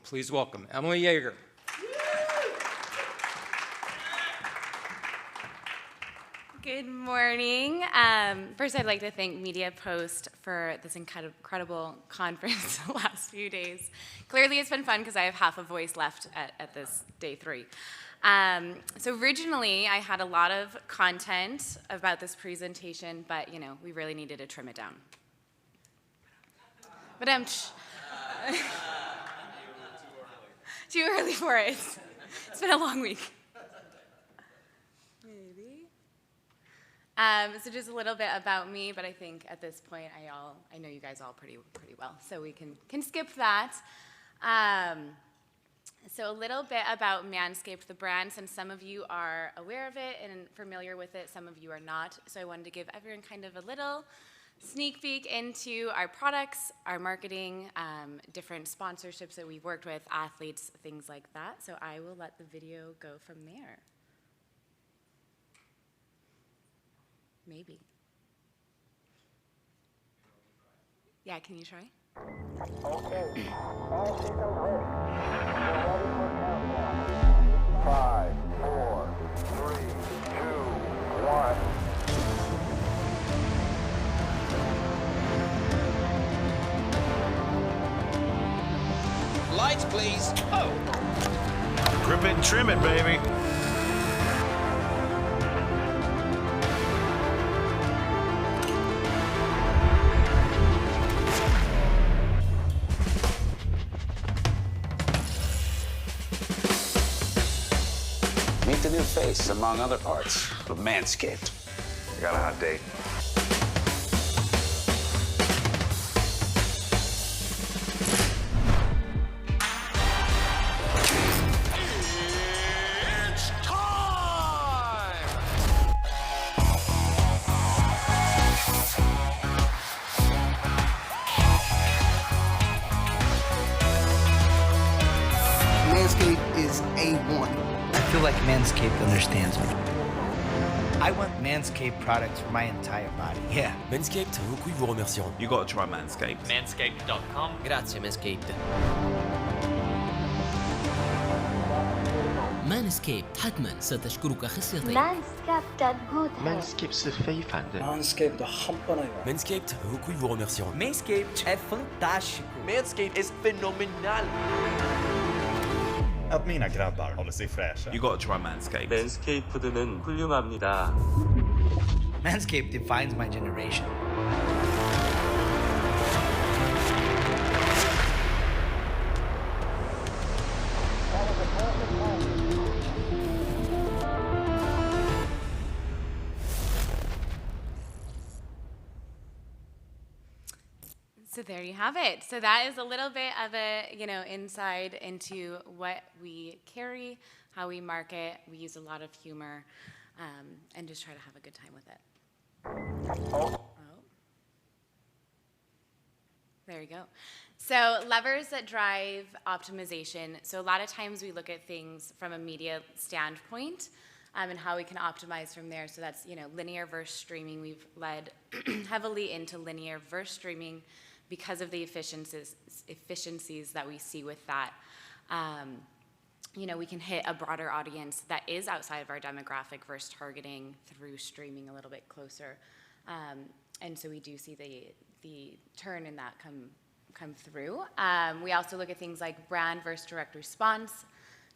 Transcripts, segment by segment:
Please welcome Emily Yager. Good morning. First, I'd like to thank Media Post for this incredible conference the last few days. Clearly, it's been fun because I have half a voice left at this day 3. So originally, I had a lot of content about this presentation, but we really needed to trim it down. But too early for it. It's been a long week. So just a little bit about me, but I think at this point I know you guys all pretty well, so we can skip that. So a little bit about Manscaped, the brand, since some of you are aware of it and familiar with it, some of you are not. So I wanted to give everyone kind of a little sneak peek into our products, our marketing, different sponsorships that we've worked with, athletes, things like that. So I will let the video go from there. Maybe. Yeah, can you try? Okay. All systems ready. We're ready for countdown. 5, 4, 3, 2, 1. Lights, please. Oh. Grip it and trim it, baby. Meet the new face, among other parts, of Manscaped. I got a hot date. It's time! Manscaped is A1. I feel like Manscaped understands me. I want Manscaped products for my entire body. Yeah. Manscaped, beaucoup vous remercieront. You gotta try Manscaped. Manscaped.com. Grazie Manscaped. مانسكيبت حتما ستشكرك خصيتين. Manscaped 是非凡的。 Manscaped 한번아요. Manscaped, beaucoup vous remercieront. Manscaped é fantástico. Manscaped is fenomenal. Att mina grabbar håller sig fräscha. You gotta try Manscaped. Manscaped는 훌륭합니다. Manscaped defines my generation. So there you have it. So that is a little bit of a, insight into what we carry, how we market. We use a lot of humor, and just try to have a good time with it. Oh. There you go. So levers that drive optimization. So a lot of times we look at things from a media standpoint, and how we can optimize from there. So that's, linear versus streaming. We've led heavily into linear versus streaming because of the efficiencies that we see with that. We can hit a broader audience that is outside of our demographic versus targeting through streaming a little bit closer. And so we do see the turn in that come through. We also look at things like brand versus direct response,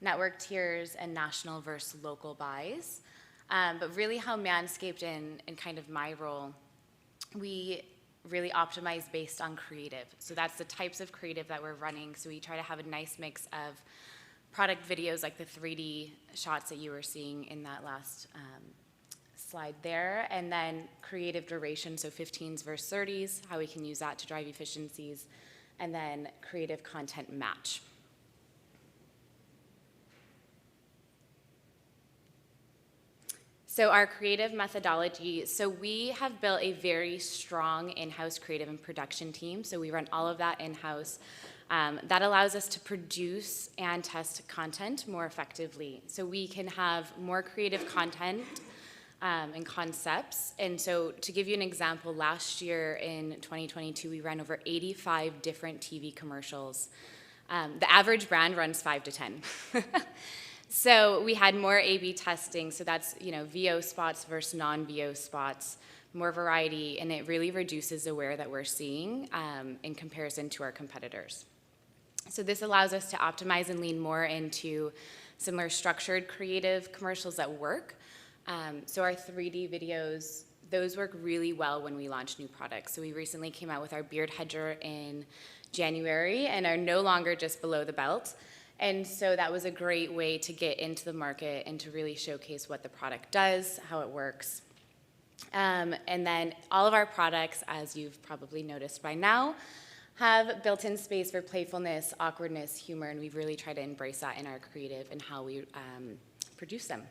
network tiers, and national versus local buys. But really how Manscaped and kind of my role, we really optimize based on creative. So that's the types of creative that we're running. So we try to have a nice mix of product videos like the 3D shots that you were seeing in that last slide there, and then creative duration, so 15s versus 30s, how we can use that to drive efficiencies, and then creative content match. So our creative methodology, so we have built a very strong in-house creative and production team. So we run all of that in-house. That allows us to produce and test content more effectively. So we can have more creative content and concepts. And so to give you an example, last year in 2022, we ran over 85 different TV commercials The average brand runs 5 to 10. So we had more A/B testing, so that's, VO spots versus non-VO spots, more variety, and it really reduces the wear that we're seeing in comparison to our competitors. So this allows us to optimize and lean more into similar structured creative commercials that work. So our 3D videos, those work really well when we launch new products. So we recently came out with our beard hedger in January and are no longer just below the belt. And so that was a great way to get into the market and to really showcase what the product does, how it works. And then all of our products, as you've probably noticed by now, have built-in space for playfulness, awkwardness, humor, and we've really tried to embrace that in our creative and how we produce them.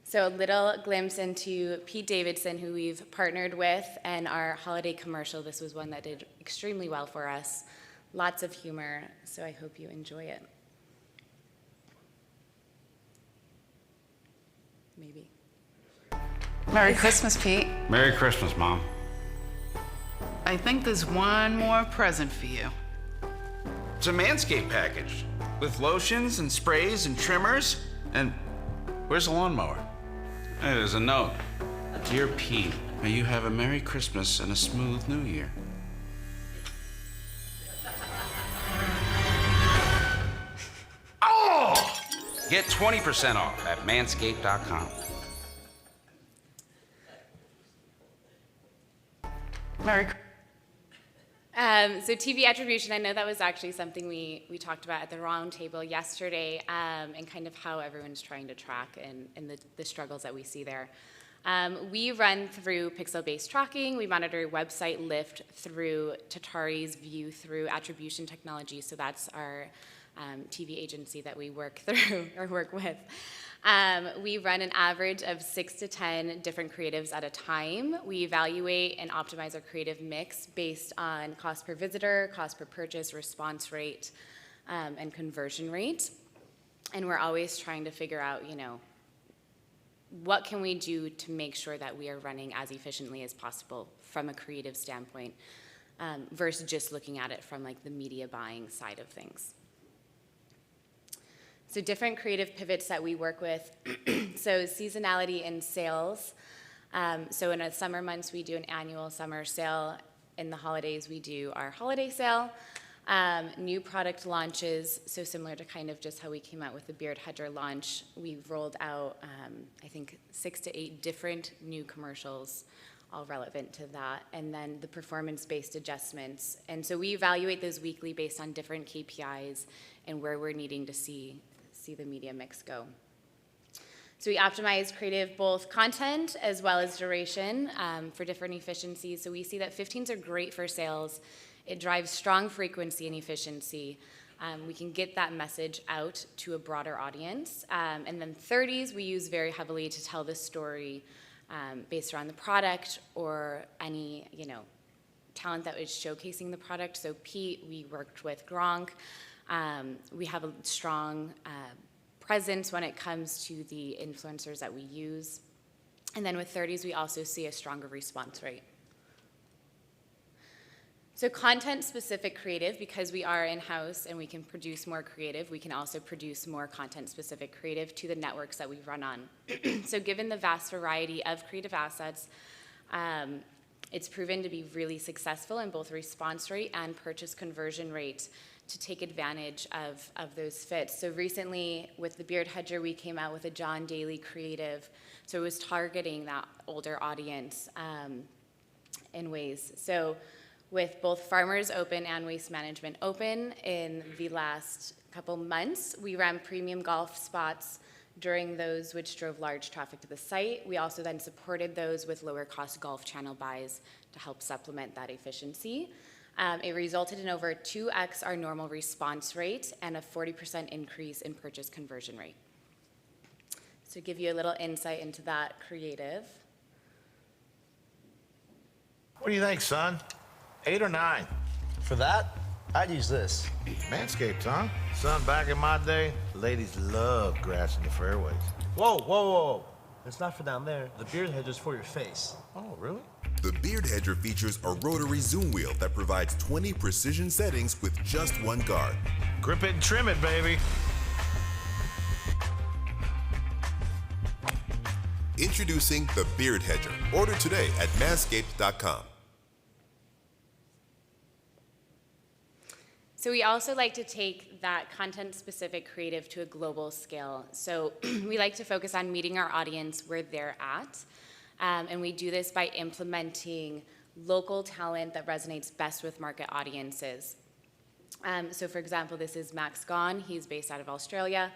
So a little glimpse into Pete Davidson, who we've partnered with, and our holiday commercial. This was one that did extremely well for us. Lots of humor, so I hope you enjoy it. Maybe. Merry Christmas, Pete. Merry Christmas, Mom. I think there's one more present for you. It's a Manscaped package with lotions and sprays and trimmers. And where's the lawnmower? Hey, there's a note. Dear Pete, may you have a Merry Christmas and a smooth New Year. Oh! Get 20% off at manscaped.com. So TV attribution, I know that was actually something we talked about at the round table yesterday, and kind of how everyone's trying to track and the struggles that we see there. We run through pixel-based tracking. We monitor website lift through Tatari's view through attribution technology. So that's our TV agency that we work through or work with. We run an average of 6 to 10 different creatives at a time. We evaluate and optimize our creative mix based on cost per visitor, cost per purchase, response rate, and conversion rate. And we're always trying to figure out, what can we do to make sure that we are running as efficiently as possible from a creative standpoint, versus just looking at it from like the media buying side of things. So different creative pivots that we work with. So seasonality in sales. So in the summer months, we do an annual summer sale. In the holidays, we do our holiday sale. New product launches, so similar to kind of just how we came out with the beard hedger launch, we've rolled out, I think, 6 to 8 different new commercials, all relevant to that, and then the performance-based adjustments. And so we evaluate those weekly based on different KPIs and where we're needing to see the media mix go. So we optimize creative, both content as well as duration, for different efficiencies. So we see that 15s are great for sales. It drives strong frequency and efficiency. We can get that message out to a broader audience. And then 30s we use very heavily to tell the story based around the product or any, talent that is showcasing the product. So Pete, we worked with Gronk. We have a strong presence when it comes to the influencers that we use. And then with 30s, we also see a stronger response rate. So content-specific creative, because we are in-house and we can produce more creative, we can also produce more content-specific creative to the networks that we run on. So given the vast variety of creative assets, it's proven to be really successful in both response rate and purchase conversion rate to take advantage of those fits. So recently, with the beard hedger, we came out with a John Daly creative. So it was targeting that older audience in ways. So with both Farmers Open and Waste Management Open in the last couple months, we ran premium golf spots during those, which drove large traffic to the site. We also then supported those with lower cost golf channel buys to help supplement that efficiency. It resulted in over 2x our normal response rate and a 40% increase in purchase conversion rate. So to give you a little insight into that creative. What do you think, son? 8 or 9? For that, I'd use this. Manscaped, huh? Son, back in my day, ladies loved grass in the fairways. Whoa, whoa, whoa. It's not for down there. The beard hedge is for your face. Oh, really? The Beard Hedger features a rotary zoom wheel that provides 20 precision settings with just one guard. Grip it and trim it, baby. Introducing the Beard Hedger. Order today at manscaped.com. So we also like to take that content-specific creative to a global scale. So we like to focus on meeting our audience where they're at. And we do this by implementing local talent that resonates best with market audiences. So for example, this is Max Gone. He's based out of Australia.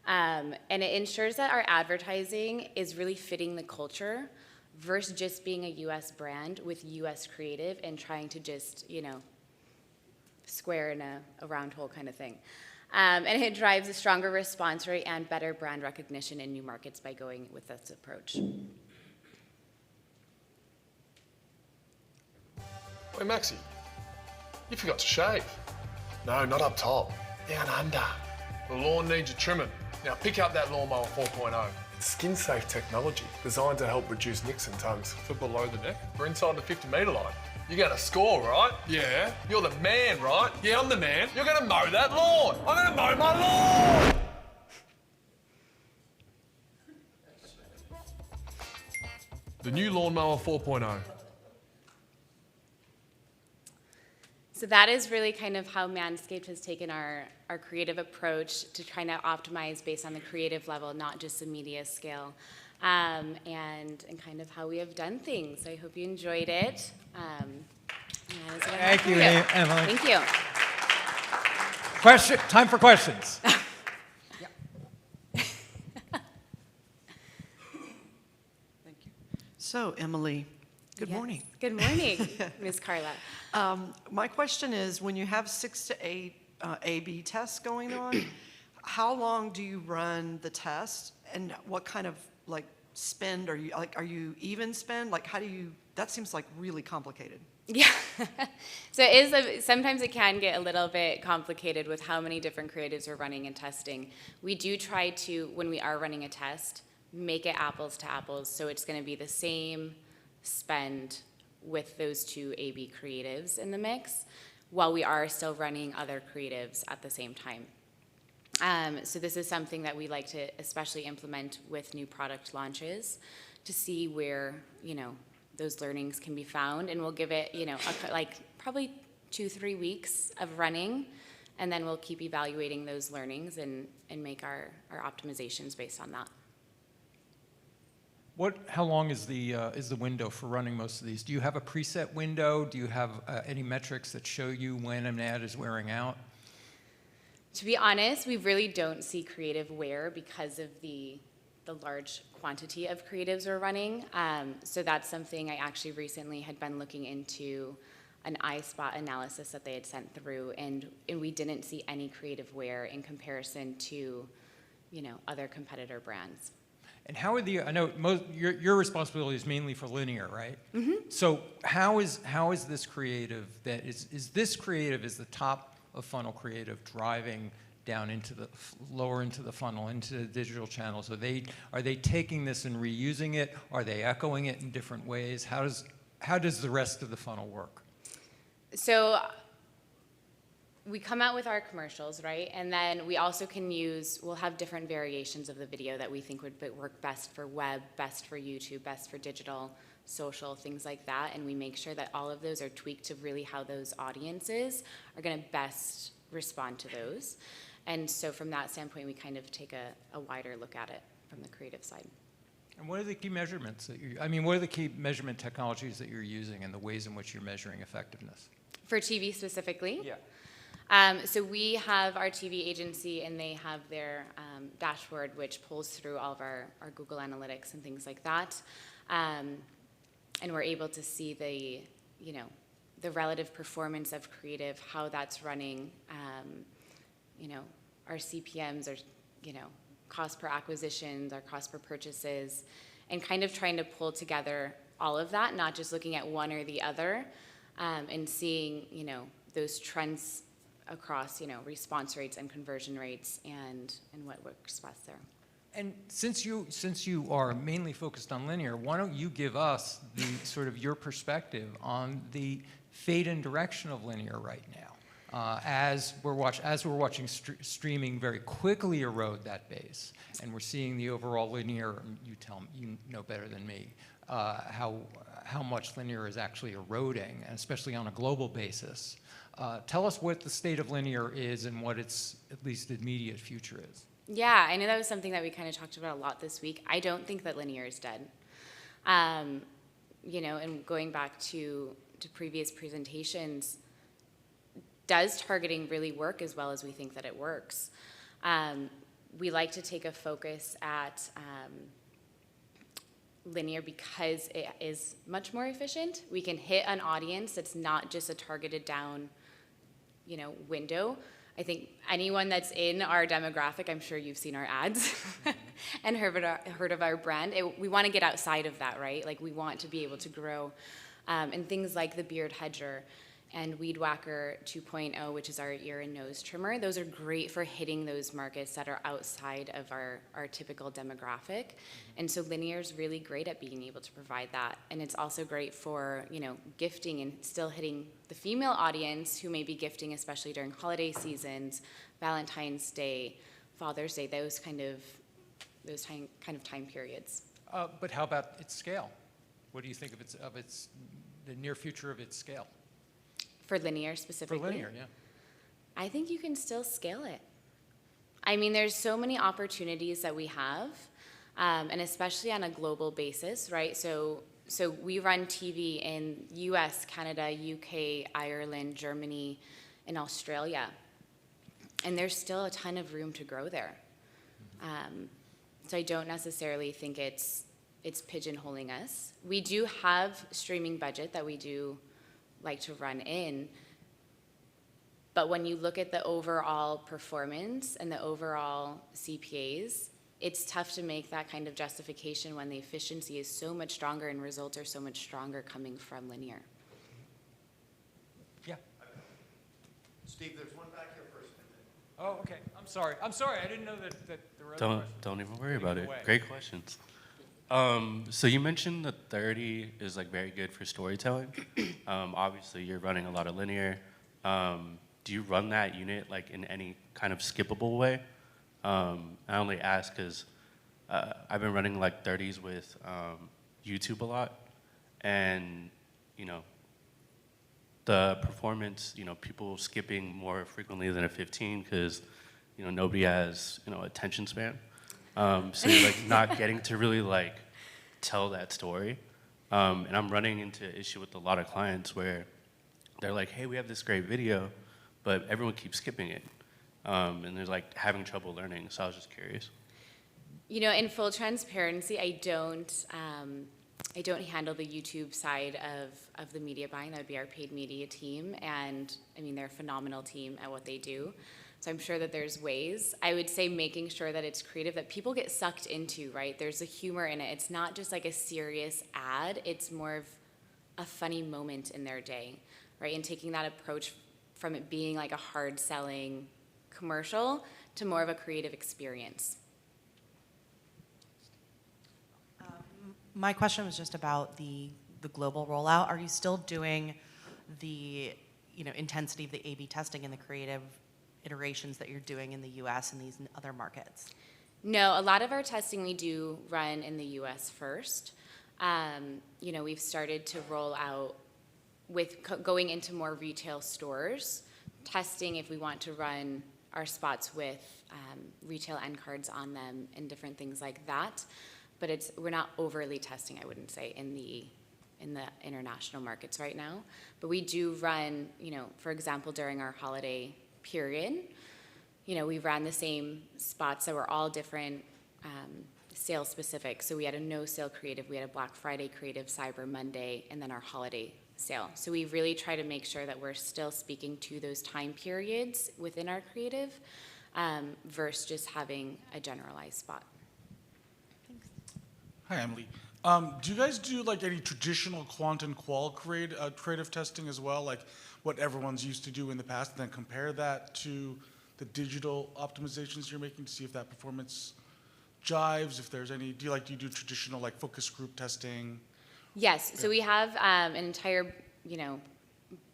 And it ensures that our advertising is really fitting the culture versus just being a US brand with US creative and trying to just, you know, square in a round hole kind of thing. And it drives a stronger response rate and better brand recognition in new markets by going with this approach. Hey, Maxie, you forgot to shave. No, not up top. Down under. The lawn needs a trimming. Now pick up that Lawnmower 4.0. It's skin-safe technology designed to help reduce nicks and tugs for below the neck or inside the 50-metre line. You're going to score, right? Yeah. You're the man, right? Yeah, I'm the man. You're going to mow that lawn. I'm going to mow my lawn. The new Lawnmower 4.0. So that is really kind of how Manscaped has taken our creative approach to trying to optimize based on the creative level, not just the media scale, and kind of how we have done things. I hope you enjoyed it. Thank you, Emily. Thank you. Time for questions. So, Emily, good Yes. morning. Good morning, Ms. Carla. My question is, when you have 6 to 8 A/B tests going on, how long do you run the test, and what kind of like spend are you like? Are you even spend? Like, how do you? That seems like really complicated. Yeah. So it is sometimes it can get a little bit complicated with how many different creatives we're running and testing. We do try to, when we are running a test, make it apples to apples, so it's going to be the same spend with those two A/B creatives in the mix, while we are still running other creatives at the same time. So this is something that we like to especially implement with new product launches to see where, you know, those learnings can be found, and we'll give it, you know, like probably 2-3 weeks of running, and then we'll keep evaluating those learnings and make our optimizations based on that. How long is the window for running most of these? Do you have a preset window? Do you have any metrics that show you when an ad is wearing out? To be honest, we really don't see creative wear because of the large quantity of creatives we're running. So that's something I actually recently had been looking into, an eye spot analysis that they had sent through, and we didn't see any creative wear in comparison to, you know, other competitor brands. And how are I know your responsibility is mainly for linear, right? Mm-hmm. So how is this creative is this creative is the top of funnel creative driving down into the lower into the funnel, into the digital channels? Are they taking this and reusing it? Are they echoing it in different ways? How does the rest of the funnel work? So we come out with our commercials, right? And then we also we'll have different variations of the video that we think would work best for web, best for YouTube, best for digital, social, things like that. And we make sure that all of those are tweaked to really how those audiences are gonna best respond to those. And so from that standpoint, we kind of take a wider look at it from the creative side. And what are the key measurements what are the key measurement technologies that you're using and the ways in which you're measuring effectiveness? For TV specifically? Yeah. So we have our TV agency, and they have their dashboard, which pulls through all of our Google Analytics and things like that. And we're able to see the relative performance of creative, how that's running, our CPMs, our, cost per acquisitions, our cost per purchases, and kind of trying to pull together all of that, not just looking at one or the other, and seeing, those trends across, response rates and conversion rates and what works best there. And since you are mainly focused on linear, why don't you give us the sort of your perspective on the fate and direction of linear right now, as we're watching streaming very quickly erode that base, and we're seeing the overall linear. You know better than me how much linear is actually eroding, and especially on a global basis. Tell us what the state of linear is and what its at least immediate future is. Yeah, I know that was something that we kind of talked about a lot this week. I don't think that linear is dead. You know, and going back to previous presentations, does targeting really work as well as we think that it works? We like to take a focus at linear because it is much more efficient. We can hit an audience that's not just a targeted down, you know, window. I think anyone that's in our demographic, I'm sure you've seen our ads and heard of our brand. We want to get outside of that, right? Like we want to be able to grow. And things like the Beard Hedger and Weed Whacker 2.0, which is our ear and nose trimmer, those are great for hitting those markets that are outside of our typical demographic. And so linear is really great at being able to provide that. And it's also great for, you know, gifting and still hitting the female audience who may be gifting, especially during holiday seasons, Valentine's Day, Father's Day, those kind of time periods. But how about its scale? What do you think of the near future of its scale? For linear specifically? For linear, yeah. I think you can still scale it. I mean, there's so many opportunities that we have, and especially on a global basis, right? So we run TV in US, Canada, UK, Ireland, Germany, and Australia. And there's still a ton of room to grow there. So I don't necessarily think it's pigeonholing us. We do have streaming budget that we do like to run in, but when you look at the overall performance and the overall CPAs, it's tough to make that kind of justification when the efficiency is so much stronger and results are so much stronger coming from linear. Yeah. Steve, there's one back here first. Oh, okay. I'm sorry. I didn't know that there were other questions. Don't even worry about it. Great questions. So you mentioned that 30 is like very good for storytelling. Obviously, you're running a lot of linear. Do you run that unit like in any kind of skippable way? I only ask because I've been running like 30s with YouTube a lot, and you know, the performance, you know, people skipping more frequently than a 15 because you know nobody has attention span. So you're like not getting to really like tell that story. And I'm running into an issue with a lot of clients where they're like, hey, we have this great video, but everyone keeps skipping it. And they're like having trouble learning. So I was just curious. You know, in full transparency, I don't handle the YouTube side of the media buying. That would be our paid media team. And I mean, they're a phenomenal team at what they do. So I'm sure that there's ways. I would say making sure that it's creative, that people get sucked into, right? There's a humor in it. It's not just like a serious ad. It's more of a funny moment in their day, right? And taking that approach from it being like a hard-selling commercial to more of a creative experience. My question was just about the global rollout. Are you still doing the intensity of the A/B testing and the creative iterations that you're doing in the U.S. and these other markets? No, a lot of our testing we do run in the U.S. first. You know, we've started to roll out with going into more retail stores, testing if we want to run our spots with retail end cards on them and different things like that. But we're not overly testing, I wouldn't say, in the international markets right now. But we do run, you know, for example, during our holiday period, you know, we ran the same spots that were all different sale specific. So we had a no sale creative, we had a Black Friday creative, Cyber Monday, and then our holiday sale. So we really try to make sure that we're still speaking to those time periods within our creative versus just having a generalized spot. Hi, Emily. Do you guys do like any traditional quant and qual creative testing as well, like what everyone's used to do in the past, and then compare that to the digital optimizations you're making to see if that performance jives, if there's any, do you do traditional like focus group testing? Yes, so we have an entire,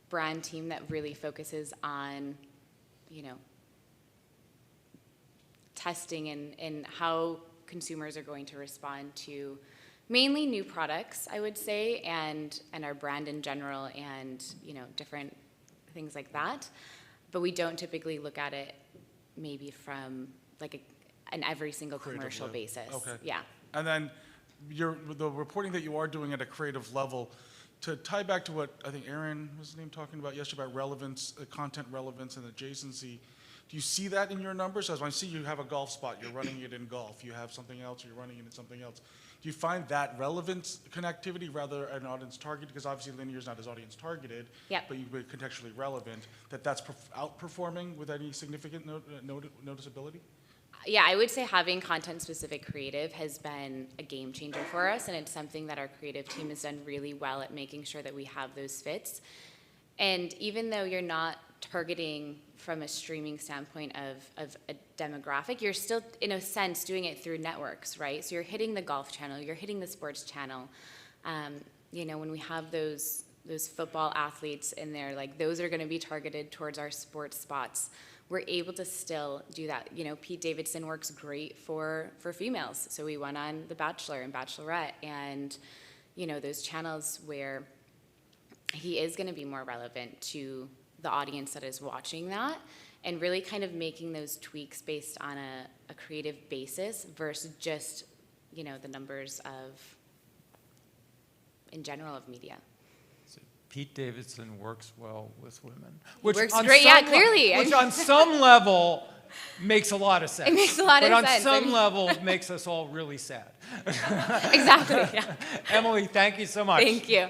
brand team that really focuses on, testing and how consumers are going to respond to mainly new products, I would say, and our brand in general, and different things like that. But we don't typically look at it maybe from like an every single commercial basis. Okay. Yeah. And then the reporting that you are doing at a creative level, to tie back to what I think Aaron was his name talking about yesterday about relevance, content relevance and adjacency. Do you see that in your numbers? As I see you have a golf spot, you're running it in golf. You have something else, you're running it in something else. Do you find that relevance connectivity rather an audience targeted? Because obviously linear is not as audience targeted, yep. but you're contextually relevant. That's outperforming with any significant noticeability? Yeah, I would say having content-specific creative has been a game changer for us, and it's something that our creative team has done really well at making sure that we have those fits. And even though you're not targeting from a streaming standpoint of a demographic, you're still, in a sense, doing it through networks, right? So you're hitting the golf channel, you're hitting the sports channel. When we have those football athletes in there, like those are going to be targeted towards our sports spots. We're able to still do that. Pete Davidson works great for females. So we went on The Bachelor and Bachelorette, and those channels where he is going to be more relevant to the audience that is watching that, and really kind of making those tweaks based on a creative basis versus just, the numbers in general of media. So Pete Davidson works well with women. Which works great, yeah, clearly. Which on some level makes a lot of sense. It makes a lot of sense. But on some level makes us all really sad. Exactly, yeah. Emily, thank you so much. Thank you.